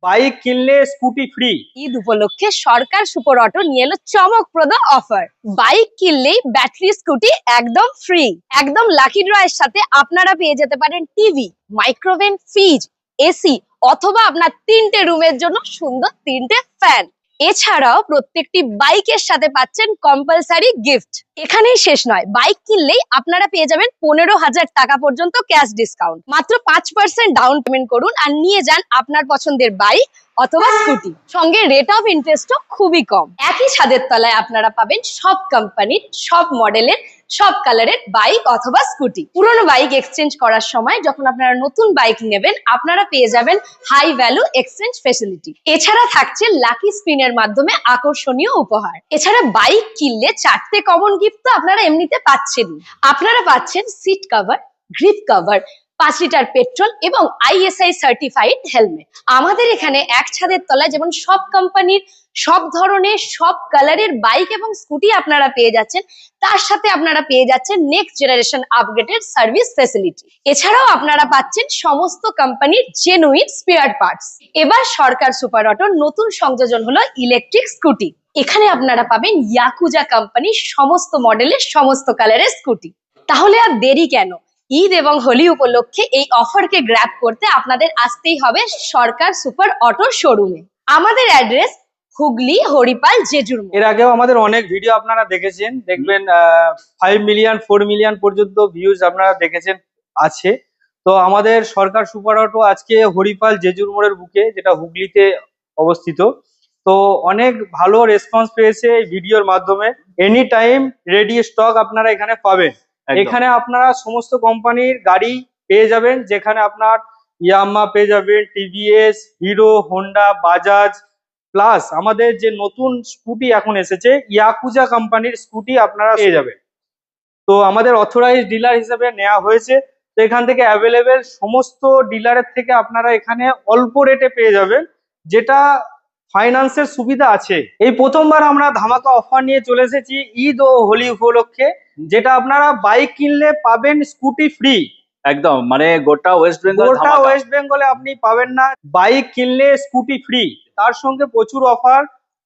Bike কিনলে scooty free. Eid উপলক্ষে সরকার super auto নিয়ে এলো চমকপ্রদ অফার। বাইক কিনলেই ব্যাটারি স্কুটি একদম ফ্রি। একদম লাকি ড্র এর সাথে আপনারা পেয়ে যেতে পারেন টিভি, মাইক্রোওয়েভ, ফ্রিজ, এসি অথবা আপনার 3টে রুমের জন্য সুন্দর 3টে ফ্যান। এছাড়াও প্রত্যেকটি বাইকের সাথে পাচ্ছেন কম্পালসারি গিফট। এখানেই শেষ নয়, বাইক কিনলেই আপনারা পেয়ে যাবেন 15,000 টাকা পর্যন্ত ক্যাশ ডিসকাউন্ট। মাত্র 5% ডাউন পেমেন্ট করুন আর নিয়ে যান আপনার পছন্দের বাইক অথবা স্কুটি। সঙ্গে রেট অফ ইন্টারেস্টও খুবই কম। একই ছাদের তলায় আপনারা পাবেন সব কোম্পানির, সব মডেলের, সব কালারের বাইক অথবা স্কুটি। পুরনো বাইক এক্সচেঞ্জ করার সময় যখন আপনারা নতুন বাইক নেবেন, আপনারা পেয়ে যাবেন হাই ভ্যালু এক্সচেঞ্জ ফেসিলিটি। এছাড়া থাকছে লাকি স্পিনের মাধ্যমে আকর্ষণীয় উপহার। এছাড়া বাইক কিনলে 4টে কমন গিফট তো আপনারা এমনিতে পাচ্ছেন। আপনারা পাচ্ছেন seat cover, grip cover, 5 litre petrol এবং ISI সার্টিফাইড হেলমেট। আমাদের এখানে এক ছাদের তলায় যেমন সব কোম্পানির, সব ধরনের, সব কালারের বাইক এবং স্কুটি আপনারা পেয়ে যাচ্ছেন, তার সাথে আপনারা পেয়ে যাচ্ছেন next generation upgraded service facility. এছাড়াও আপনারা পাচ্ছেন সমস্ত কোম্পানির জেনুইন স্পেয়ার পার্টস। এবার সরকার সুপার অটোর নতুন সংযোজন হলো ইলেকট্রিক স্কুটি। এখানে আপনারা পাবেন ইয়াকুজা কোম্পানির সমস্ত মডেলের, সমস্ত কালারের স্কুটি। তাহলে আর দেরি কেন? ঈদ এবং হোলি উপলক্ষে এই অফারকে গ্র্যাব করতে আপনাদের আসতেই হবে সরকার সুপার অটো শোরুমে। আমাদের অ্যাড্রেস হুগলি, হরিপাল, জেজুর মোড়। এর আগেও আমাদের অনেক ভিডিও আপনারা দেখেছেন, দেখবেন 5 মিলিয়ন 4 মিলিয়ন পর্যন্ত ভিউজ আপনারা দেখেছেন আছে। তো আমাদের সরকার সুপার অটো আজকে হরিপাল জেজুর মোড়ের বুকে, যেটা হুগলিতে অবস্থিত। তো অনেক ভালো রেসপন্স পেয়েছে এই ভিডিওর মাধ্যমে। এনি টাইম রেডি স্টক আপনারা এখানে পাবেন। এখানে আপনারা সমস্ত কোম্পানির গাড়ি পেয়ে যাবেন, যেখানে আপনার ইয়ামাহা পেয়ে যাবেন, TVS, hero, Honda, Bajaj, plus আমাদের যে নতুন স্কুটি এখন এসেছে ইয়াকুজা কোম্পানির স্কুটি আপনারা পেয়ে যাবেন। তো আমাদের অথরাইজড ডিলার হিসেবে নেওয়া হয়েছে। তো এখান থেকে অ্যাভেলেবেল সমস্ত ডিলারের থেকে আপনারা এখানে অল্প রেটে পেয়ে যাবেন, যেটা ফাইন্যান্সের সুবিধা আছে। এই প্রথমবার আমরা ধামাকা অফার নিয়ে চলে এসেছি ঈদ ও হোলি উপলক্ষে, যেটা আপনারা বাইক কিনলে পাবেন স্কুটি ফ্রি। একদম, মানে গোটা ওয়েস্ট বেঙ্গলে আপনি পাবেন না। বাইক কিনলে স্কুটি ফ্রি, তার সঙ্গে প্রচুর অফার।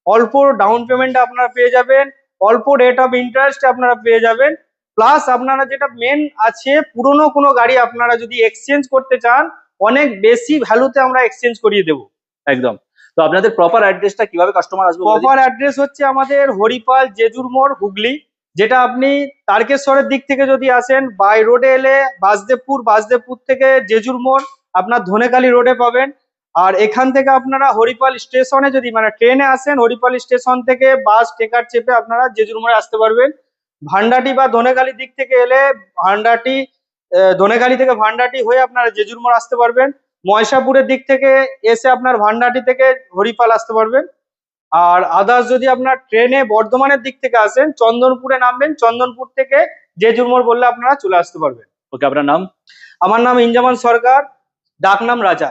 অল্প ডাউন পেমেন্টে আপনারা পেয়ে যাবেন, অল্প রেট অফ ইন্টারেস্ট আপনারা পেয়ে যাবেন। প্লাস আপনারা যেটা মেন আছে, পুরনো কোনো গাড়ি আপনারা যদি এক্সচেঞ্জ করতে চান, অনেক বেশি ভ্যালুতে আমরা এক্সচেঞ্জ করিয়ে দেবো। একদম। তো আপনাদের প্রপার অ্যাড্রেসটা কিভাবে কাস্টমার আসবে? প্রপার অ্যাড্রেস হচ্ছে আমাদের হরিপাল জেজুর মোড়, হুগলি। যেটা আপনি তারকেশ্বরের দিক থেকে যদি আসেন, বাই রোডে এলে বাসদেবপুর থেকে জেজুর মোড় আপনার ধনেখালি রোডে পাবেন। আর এখান থেকে আপনারা হরিপাল স্টেশনে যদি মানে ট্রেনে আসেন, হরিপাল স্টেশন থেকে বাস টেকার চেপে আপনারা জেজুর মোড়ে আসতে পারবেন। ভান্ডাটি বা ধনেখালির দিক থেকে এলে ধনেখালি থেকে ভান্ডাটি হয়ে আপনারা জেজুর মোড় আসতে পারবেন। ময়সাপুরের দিক থেকে এসে আপনার ভান্ডাটি থেকে হরিপাল আসতে পারবেন। আর আদার্স যদি আপনার ট্রেনে বর্ধমানের দিক থেকে আসেন, চন্দনপুরে নামবেন, চন্দনপুর থেকে জেজুর মোড় বললে আপনারা চলে আসতে পারবেন। ওকে, আপনার নাম? আমার নাম ইনজামান সরকার, ডাক নাম রাজা।